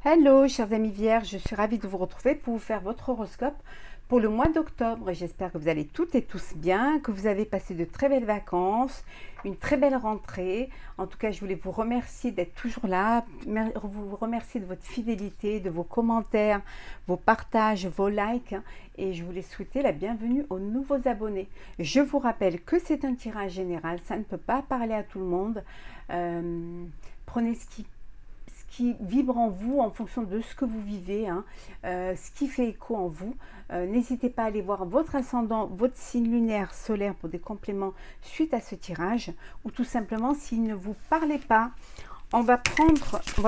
Hello, chers amis vierges, je suis ravie de vous retrouver pour vous faire votre horoscope pour le mois d'octobre. J'espère que vous allez toutes et tous bien, que vous avez passé de très belles vacances, une très belle rentrée. En tout cas, je voulais vous remercier d'être toujours là, vous remercier de votre fidélité, de vos commentaires, vos partages, vos likes. Et je voulais souhaiter la bienvenue aux nouveaux abonnés. Je vous rappelle que c'est un tirage général, ça ne peut pas parler à tout le monde. Prenez ce qui vibre en vous en fonction de ce que vous vivez, ce qui fait écho en vous. N'hésitez pas à aller voir votre ascendant, votre signe lunaire solaire pour des compléments suite à ce tirage, ou tout simplement s'il ne vous parlait pas. On va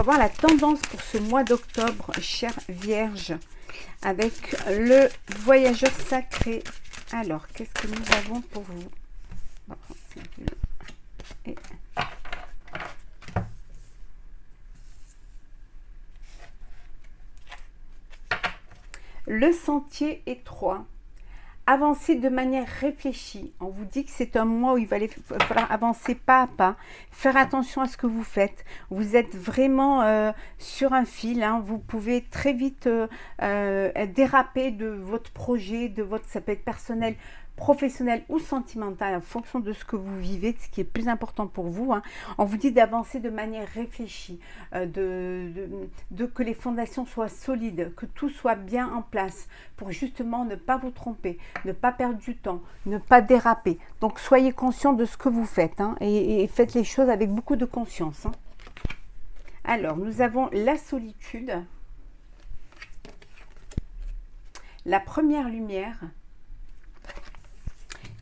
voir la tendance pour ce mois d'octobre, chère Vierge, avec le voyageur sacré. Alors, qu'est-ce que nous avons pour vous? Et le sentier étroit. Avancer de manière réfléchie. On vous dit que c'est un mois où il va falloir avancer pas à pas. Faire attention à ce que vous faites. Vous êtes vraiment sur un fil. Vous pouvez très vite déraper de votre projet, ça peut être personnel, professionnel ou sentimental en fonction de ce que vous vivez, de ce qui est plus important pour vous. On vous dit d'avancer de manière réfléchie, que les fondations soient solides, que tout soit bien en place pour justement ne pas vous tromper, ne pas perdre du temps, ne pas déraper. Donc soyez conscient de ce que vous faites et faites les choses avec beaucoup de conscience. Alors, nous avons la solitude, la première lumière,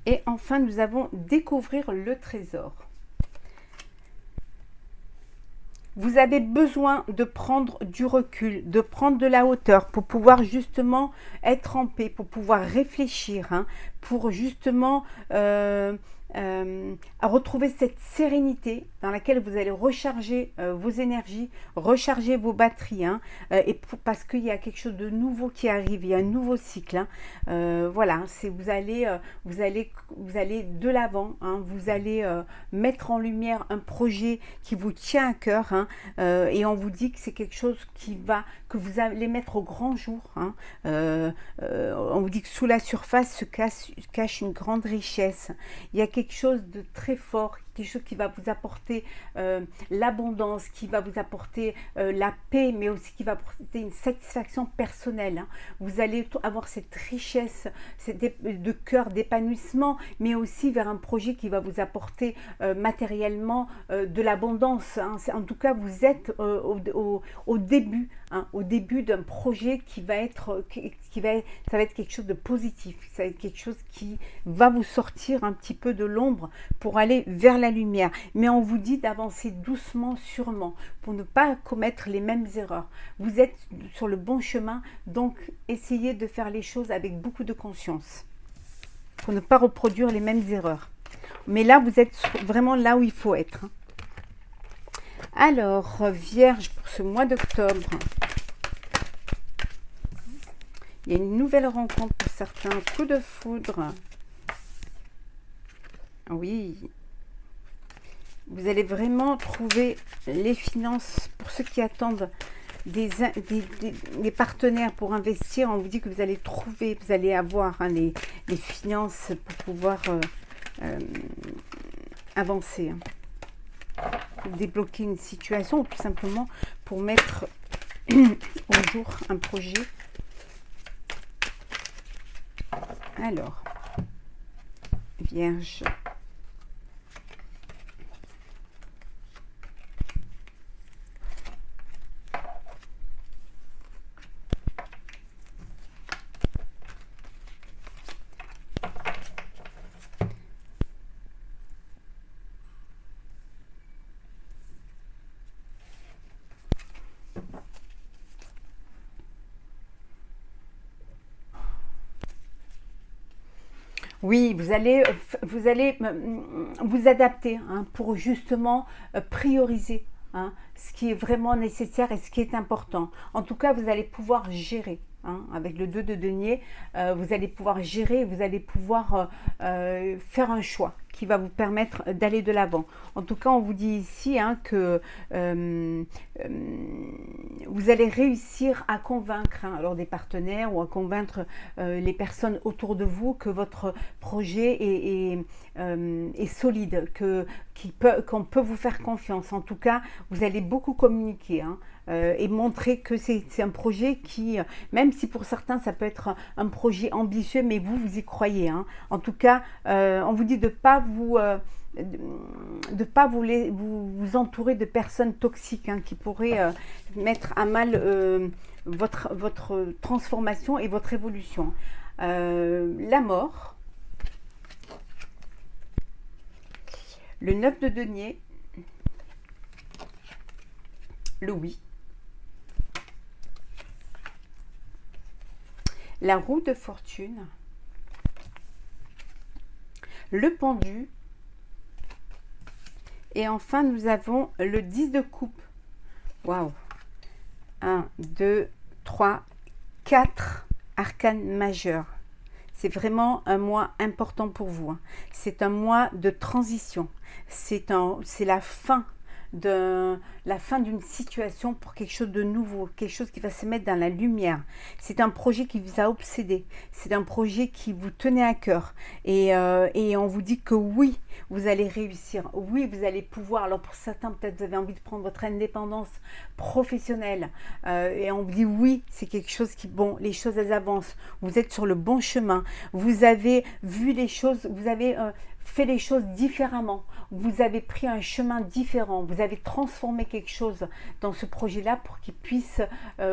et enfin nous avons découvrir le trésor. Vous avez besoin de prendre du recul, de prendre de la hauteur pour pouvoir justement être en paix, pour pouvoir réfléchir, pour justement retrouver cette sérénité dans laquelle vous allez recharger vos énergies, recharger vos batteries, parce qu'il y a quelque chose de nouveau qui arrive, il y a un nouveau cycle. Voilà, vous allez de l'avant, vous allez mettre en lumière un projet qui vous tient à cœur, et on vous dit que c'est quelque chose que vous allez mettre au grand jour. On vous dit que sous la surface se cache une grande richesse. Il y a quelque chose de très fort, quelque chose qui va vous apporter l'abondance, qui va vous apporter la paix, mais aussi qui va apporter une satisfaction personnelle. Vous allez avoir cette richesse de cœur, d'épanouissement, mais aussi vers un projet qui va vous apporter matériellement de l'abondance. En tout cas, vous êtes au début, au début d'un projet ça va être quelque chose de positif, ça va être quelque chose qui va vous sortir un petit peu de l'ombre pour aller vers la lumière. Mais on vous dit d'avancer doucement, sûrement, pour ne pas commettre les mêmes erreurs. Vous êtes sur le bon chemin, donc essayez de faire les choses avec beaucoup de conscience, pour ne pas reproduire les mêmes erreurs. Mais là, vous êtes vraiment là où il faut être. Alors, Vierge, pour ce mois d'octobre, il y a une nouvelle rencontre pour certains, un coup de foudre. Oui, vous allez vraiment trouver les finances pour ceux qui attendent des partenaires pour investir. On vous dit que vous allez trouver, vous allez avoir les finances pour pouvoir avancer, pour débloquer une situation ou tout simplement pour mettre au jour un projet. Alors, Vierge, oui, vous allez vous adapter pour justement prioriser ce qui est vraiment nécessaire et ce qui est important. En tout cas, vous allez pouvoir gérer. Avec le 2 de denier, vous allez pouvoir gérer, vous allez pouvoir faire un choix qui va vous permettre d'aller de l'avant. En tout cas, on vous dit ici que vous allez réussir à convaincre alors des partenaires ou à convaincre les personnes autour de vous que votre projet est solide, qu'on peut vous faire confiance. En tout cas, vous allez beaucoup communiquer et montrer que c'est un projet qui, même si pour certains ça peut être un projet ambitieux, mais vous y croyez. En tout cas, on vous dit de ne pas vous entourer de personnes toxiques qui pourraient mettre à mal votre transformation et votre évolution. La mort, le 9 de denier, le oui, la roue de fortune, le pendu, et enfin nous avons le 10 de coupe. Waouh! 1, 2, 3, 4 arcanes majeurs. C'est vraiment un mois important pour vous. C'est un mois de transition. C'est la fin d'une situation pour quelque chose de nouveau, quelque chose qui va se mettre dans la lumière. C'est un projet qui vous a obsédé, c'est un projet qui vous tenait à cœur et on vous dit que oui, vous allez réussir, oui, vous allez pouvoir. Alors pour certains, peut-être vous avez envie de prendre votre indépendance professionnelle et on vous dit oui, c'est quelque chose qui, bon, les choses elles avancent, vous êtes sur le bon chemin, vous avez vu les choses, vous avez fait les choses différemment, vous avez pris un chemin différent, vous avez transformé quelque chose dans ce projet-là pour qu'il puisse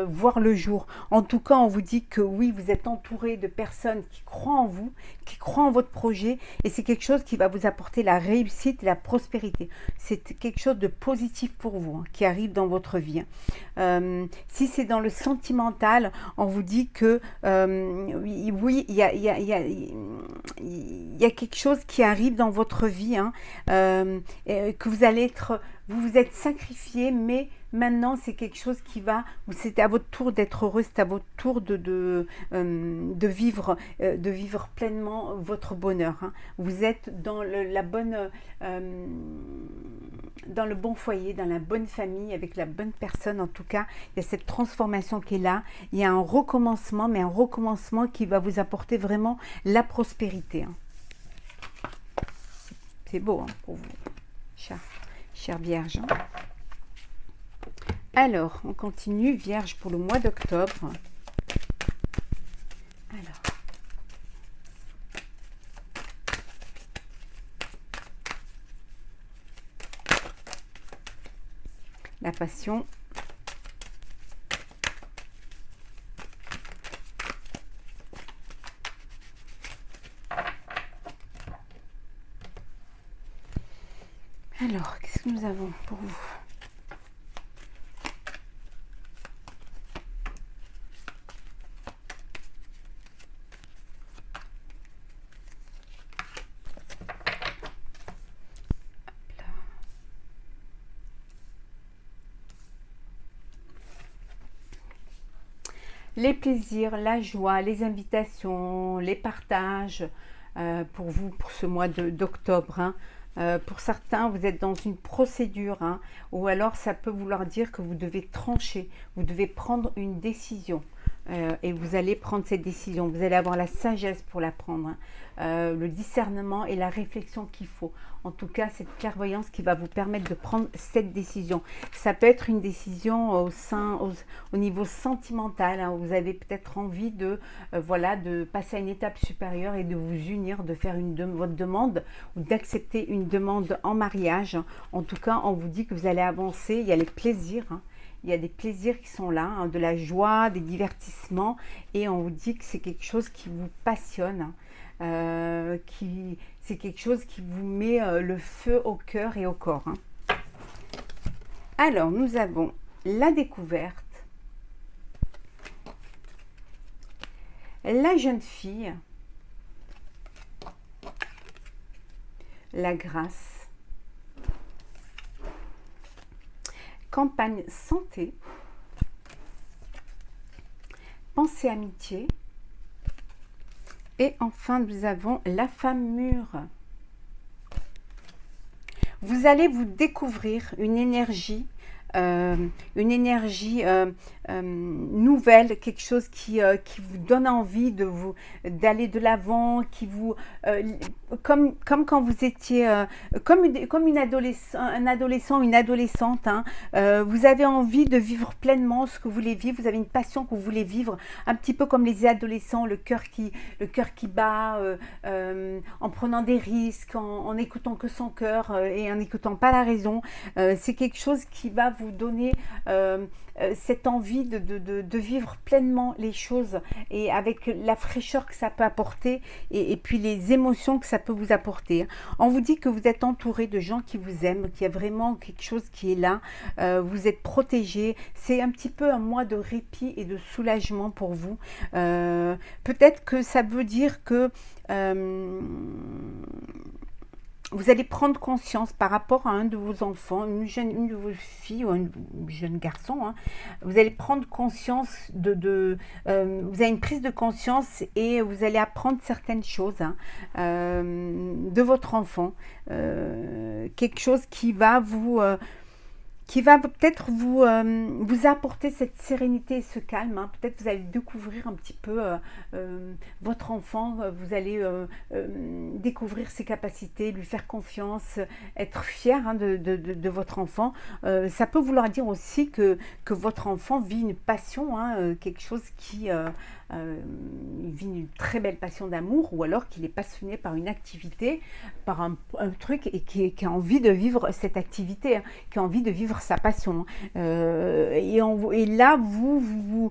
voir le jour. En tout cas, on vous dit que oui, vous êtes entouré de personnes qui croient en vous, qui croient en votre projet, et c'est quelque chose qui va vous apporter la réussite et la prospérité. C'est quelque chose de positif pour vous qui arrive dans votre vie. Si c'est dans le sentimental, on vous dit que oui, il y a quelque chose qui arrive dans votre vie, que vous allez vous vous êtes sacrifié, mais maintenant c'est quelque chose qui va, c'est à votre tour d'être heureux, c'est à votre tour de vivre pleinement votre bonheur. Vous êtes dans dans le bon foyer, dans la bonne famille, avec la bonne personne. En tout cas, il y a cette transformation qui est là. Il y a un recommencement, mais un recommencement qui va vous apporter vraiment la prospérité. C'est beau pour vous, chère Vierge. Alors, on continue. Vierge pour le mois d'octobre. Alors. La passion. Alors, qu'est-ce que nous avons pour vous? Les plaisirs, la joie, les invitations, les partages pour vous, pour ce mois d'octobre. Pour certains, vous êtes dans une procédure, ou alors ça peut vouloir dire que vous devez trancher, vous devez prendre une décision. Et vous allez prendre cette décision, vous allez avoir la sagesse pour la prendre, le discernement et la réflexion qu'il faut. En tout cas, cette clairvoyance qui va vous permettre de prendre cette décision. Ça peut être une décision au niveau sentimental, où vous avez peut-être envie de passer à une étape supérieure et de vous unir, de faire votre demande ou d'accepter une demande en mariage. En tout cas, on vous dit que vous allez avancer, il y a les plaisirs, il y a des plaisirs qui sont là, de la joie, des divertissements, et on vous dit que c'est quelque chose qui vous passionne, c'est quelque chose qui vous met le feu au cœur et au corps. Alors, nous avons la découverte, la jeune fille, la grâce, campagne santé, pensée amitié, et enfin nous avons la femme mûre. Vous allez vous découvrir une énergie une énergie nouvelle, quelque chose qui vous donne envie d'aller de l'avant, qui vous comme quand vous étiez comme un adolescent, une adolescente, hein, vous avez envie de vivre pleinement ce que vous voulez vivre, vous avez une passion que vous voulez vivre, un petit peu comme les adolescents, le cœur qui bat, en prenant des risques, en écoutant que son cœur et en n'écoutant pas la raison. C'est quelque chose qui va vous donner cette envie de vivre pleinement les choses et avec la fraîcheur que ça peut apporter et puis les émotions que ça peut vous apporter. On vous dit que vous êtes entouré de gens qui vous aiment, qu'il y a vraiment quelque chose qui est là, vous êtes protégé, c'est un petit peu un mois de répit et de soulagement pour vous. Peut-être que ça veut dire que vous allez prendre conscience par rapport à un de vos enfants, une de vos filles ou un jeune garçon, hein, vous allez prendre conscience vous avez une prise de conscience et vous allez apprendre certaines choses hein, de votre enfant, quelque chose qui va peut-être vous apporter cette sérénité et ce calme. Hein. Peut-être vous allez découvrir un petit peu votre enfant, vous allez découvrir ses capacités, lui faire confiance, être fier hein, de votre enfant. Ça peut vouloir dire aussi que votre enfant vit une passion, hein, quelque chose qui... il vit une très belle passion d'amour ou alors qu'il est passionné par une activité, par un truc et qui a envie de vivre cette activité, hein, qui a envie de vivre sa passion. Et là, vous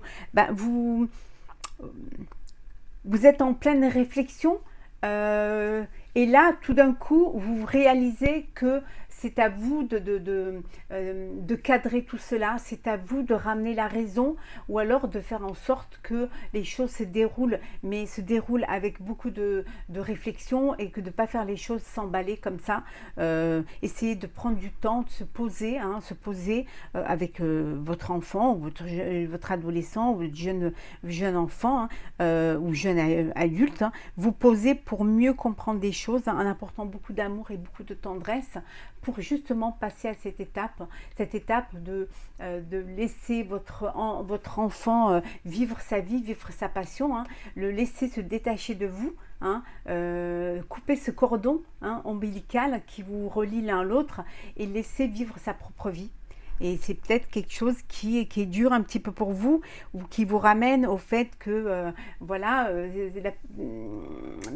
êtes en pleine réflexion et là, tout d'un coup, vous réalisez que c'est à vous de cadrer tout cela, c'est à vous de ramener la raison ou alors de faire en sorte que les choses se déroulent, mais se déroulent avec beaucoup de réflexion et que de ne pas faire les choses s'emballer comme ça. Essayez de prendre du temps, de se poser avec votre enfant ou votre adolescent ou votre jeune enfant hein, ou jeune adulte. Hein, vous poser pour mieux comprendre des choses hein, en apportant beaucoup d'amour et beaucoup de tendresse pour justement passer à cette étape de laisser votre enfant vivre sa vie, vivre sa passion, hein, le laisser se détacher de vous, hein, couper ce cordon hein, ombilical qui vous relie l'un à l'autre et laisser vivre sa propre vie. Et c'est peut-être quelque chose qui est dur un petit peu pour vous ou qui vous ramène au fait que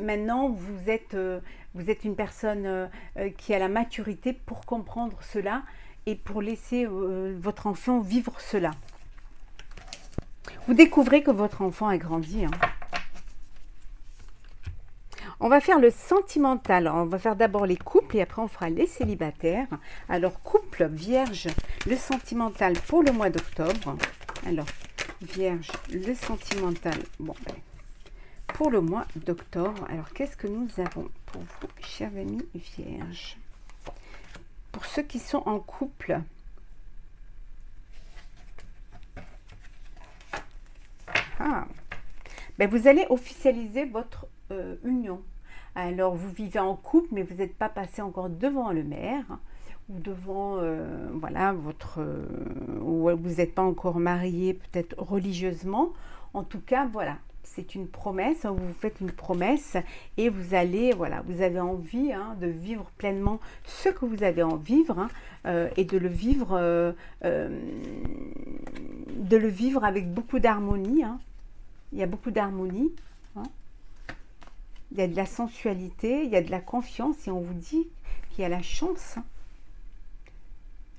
maintenant vous êtes une personne qui a la maturité pour comprendre cela et pour laisser votre enfant vivre cela. Vous découvrez que votre enfant a grandi. Hein. On va faire le sentimental. On va faire d'abord les couples et après on fera les célibataires. Alors, couple, vierge, le sentimental pour le mois d'octobre. Alors, vierge, le sentimental. Bon, pour le mois d'octobre. Alors, qu'est-ce que nous avons pour vous, chers amis vierges? Pour ceux qui sont en couple. Vous allez officialiser votre union. Alors, vous vivez en couple, mais vous n'êtes pas passé encore devant le maire ou devant, ou vous n'êtes pas encore marié, peut-être religieusement. En tout cas, voilà, c'est une promesse. Vous vous faites une promesse et vous allez, vous avez envie hein, de vivre pleinement ce que vous avez envie de vivre hein, et de le vivre avec beaucoup d'harmonie. Hein. Il y a beaucoup d'harmonie. Hein. Il y a de la sensualité, il y a de la confiance et on vous dit qu'il y a la chance.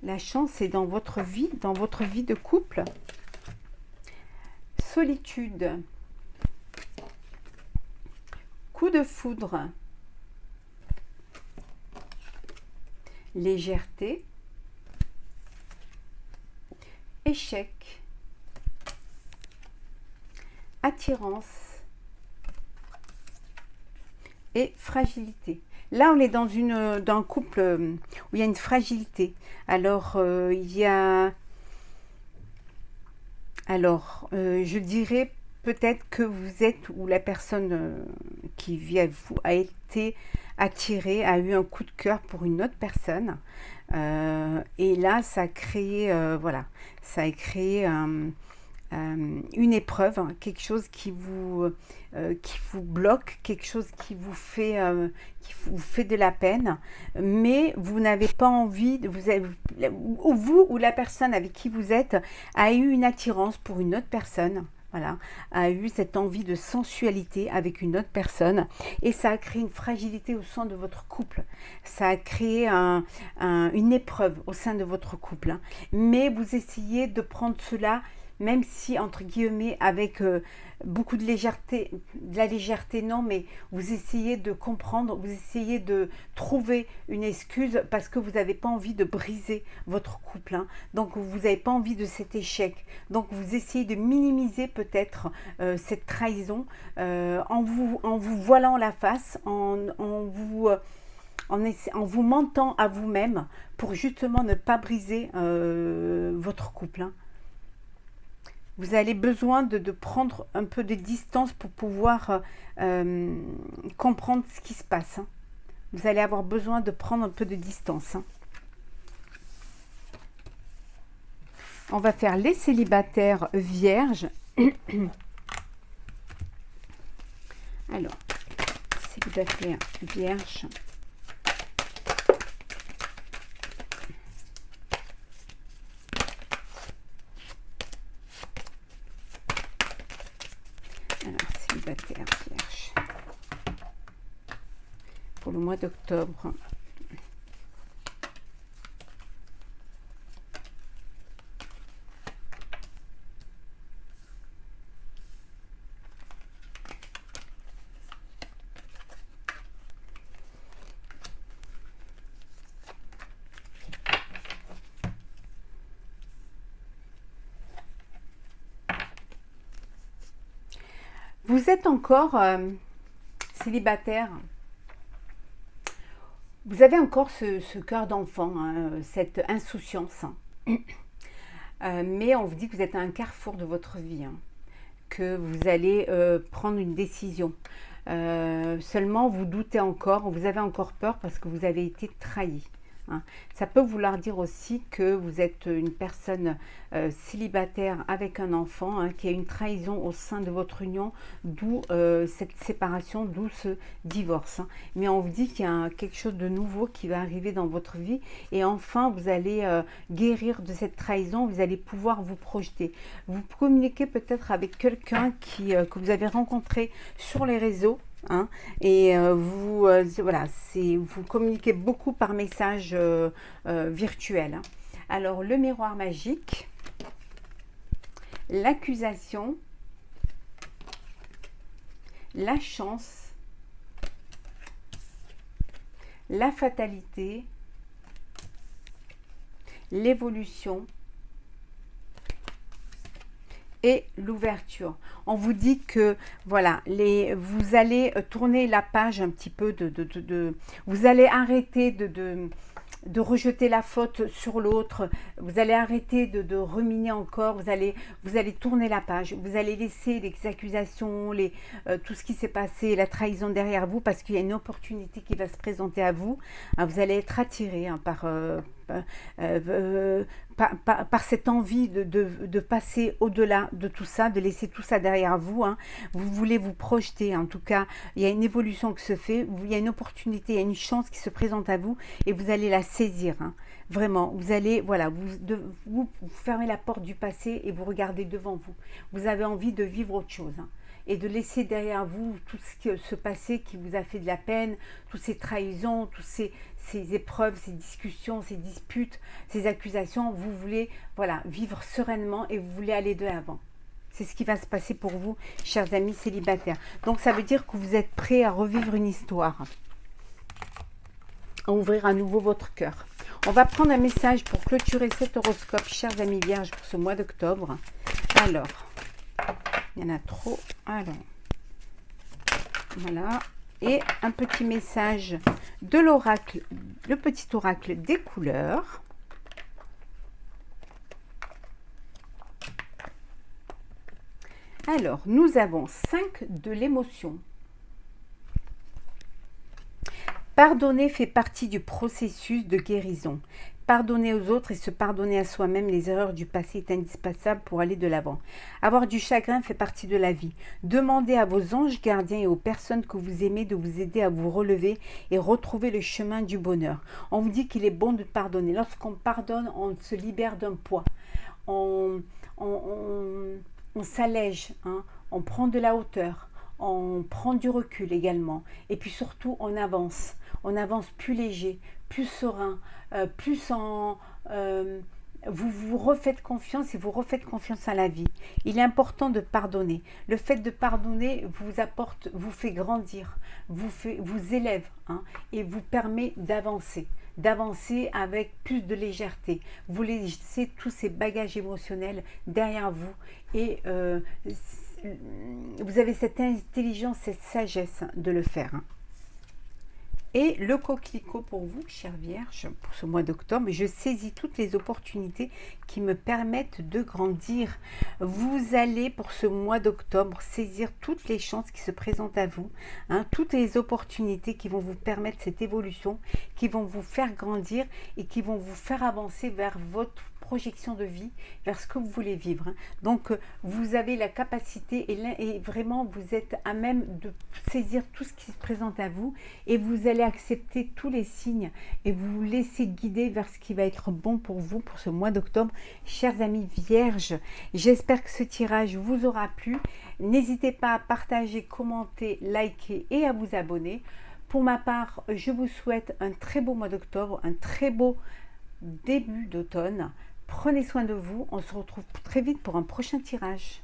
La chance est dans votre vie de couple. Solitude. Coup de foudre. Légèreté. Échec. Attirance. Et fragilité. Là, on est dans un couple où il y a une fragilité. Alors, je dirais peut-être que vous êtes, ou la personne qui vit à vous a été attirée, a eu un coup de cœur pour une autre personne. Et là, ça a créé, voilà, ça a créé une épreuve, hein, quelque chose qui vous bloque, quelque chose qui vous fait de la peine, mais vous n'avez pas envie, vous ou la personne avec qui vous êtes a eu une attirance pour une autre personne. Voilà, a eu cette envie de sensualité avec une autre personne et ça a créé une fragilité au sein de votre couple. Ça a créé une épreuve au sein de votre couple. Hein. Mais vous essayez de prendre cela, même si, entre guillemets, avec beaucoup de la légèreté, non, mais vous essayez de comprendre, vous essayez de trouver une excuse parce que vous n'avez pas envie de briser votre couple. Hein. Donc, vous n'avez pas envie de cet échec. Donc, vous essayez de minimiser peut-être cette trahison en vous voilant la face, en vous mentant à vous-même pour justement ne pas briser votre couple. Hein. Vous avez besoin de prendre un peu de distance pour pouvoir comprendre ce qui se passe. Hein. Vous allez avoir besoin de prendre un peu de distance. Hein. On va faire les célibataires vierges. Alors, célibataires vierges. Alors, célibataire vierge. Pour le mois d'octobre. Vous êtes encore célibataire. Vous avez encore ce cœur d'enfant, hein, cette insouciance. Hein. Mais on vous dit que vous êtes à un carrefour de votre vie, hein, que vous allez prendre une décision. Seulement, vous doutez encore, vous avez encore peur parce que vous avez été trahi. Hein. Ça peut vouloir dire aussi que vous êtes une personne célibataire avec un enfant, hein, qui a une trahison au sein de votre union, d'où cette séparation, d'où ce divorce. Hein. Mais on vous dit qu'il y a quelque chose de nouveau qui va arriver dans votre vie et enfin vous allez guérir de cette trahison, vous allez pouvoir vous projeter. Vous communiquez peut-être avec quelqu'un que vous avez rencontré sur les réseaux. Hein, et voilà, vous communiquez beaucoup par message virtuel. Hein. Alors, le miroir magique, l'accusation, la chance, la fatalité, l'évolution et l'ouverture. On vous dit que voilà, vous allez tourner la page un petit peu vous allez arrêter de rejeter la faute sur l'autre, vous allez arrêter de ruminer encore, vous allez tourner la page, vous allez laisser les accusations, tout ce qui s'est passé, la trahison derrière vous, parce qu'il y a une opportunité qui va se présenter à vous. Vous allez être attiré par cette envie de passer au-delà de tout ça, de laisser tout ça derrière vous. Hein. Vous voulez vous projeter, en tout cas, il y a une évolution qui se fait, il y a une opportunité, il y a une chance qui se présente à vous et vous allez la saisir. Hein. Vraiment, vous allez, voilà, vous fermez la porte du passé et vous regardez devant vous. Vous avez envie de vivre autre chose. Hein. Et de laisser derrière vous tout ce passé qui vous a fait de la peine, toutes ces trahisons, toutes ces épreuves, ces discussions, ces disputes, ces accusations. Vous voulez voilà, vivre sereinement et vous voulez aller de l'avant. C'est ce qui va se passer pour vous, chers amis célibataires. Donc ça veut dire que vous êtes prêts à revivre une histoire, à ouvrir à nouveau votre cœur. On va prendre un message pour clôturer cet horoscope, chers amis vierges, pour ce mois d'octobre. Alors, il y en a trop. Alors, voilà. Et un petit message de l'oracle, le petit oracle des couleurs. Alors, nous avons 5 de l'émotion. Pardonner fait partie du processus de guérison. Pardonner aux autres et se pardonner à soi-même les erreurs du passé est indispensable pour aller de l'avant. Avoir du chagrin fait partie de la vie. Demandez à vos anges gardiens et aux personnes que vous aimez de vous aider à vous relever et retrouver le chemin du bonheur. On vous dit qu'il est bon de pardonner. Lorsqu'on pardonne, on se libère d'un poids. On, on, on, on s'allège, hein, on prend de la hauteur. On prend du recul également. Et puis surtout, on avance. On avance plus léger, plus serein, plus en... vous vous refaites confiance et vous refaites confiance à la vie. Il est important de pardonner. Le fait de pardonner vous apporte, vous fait grandir, vous élève, hein, et vous permet d'avancer avec plus de légèreté. Vous laissez tous ces bagages émotionnels derrière vous et vous avez cette intelligence, cette sagesse de le faire. Et le coquelicot pour vous, chère Vierge, pour ce mois d'octobre, je saisis toutes les opportunités qui me permettent de grandir. Vous allez, pour ce mois d'octobre, saisir toutes les chances qui se présentent à vous, hein, toutes les opportunités qui vont vous permettre cette évolution, qui vont vous faire grandir et qui vont vous faire avancer vers votre projection de vie, vers ce que vous voulez vivre. Hein. Donc, vous avez la capacité et vraiment, vous êtes à même de saisir tout ce qui se présente à vous et vous allez accepter tous les signes et vous laisser guider vers ce qui va être bon pour vous pour ce mois d'octobre. Chers amis vierges, j'espère que ce tirage vous aura plu. N'hésitez pas à partager, commenter, liker et à vous abonner. Pour ma part, je vous souhaite un très beau mois d'octobre, un très beau début d'automne. Prenez soin de vous, on se retrouve très vite pour un prochain tirage.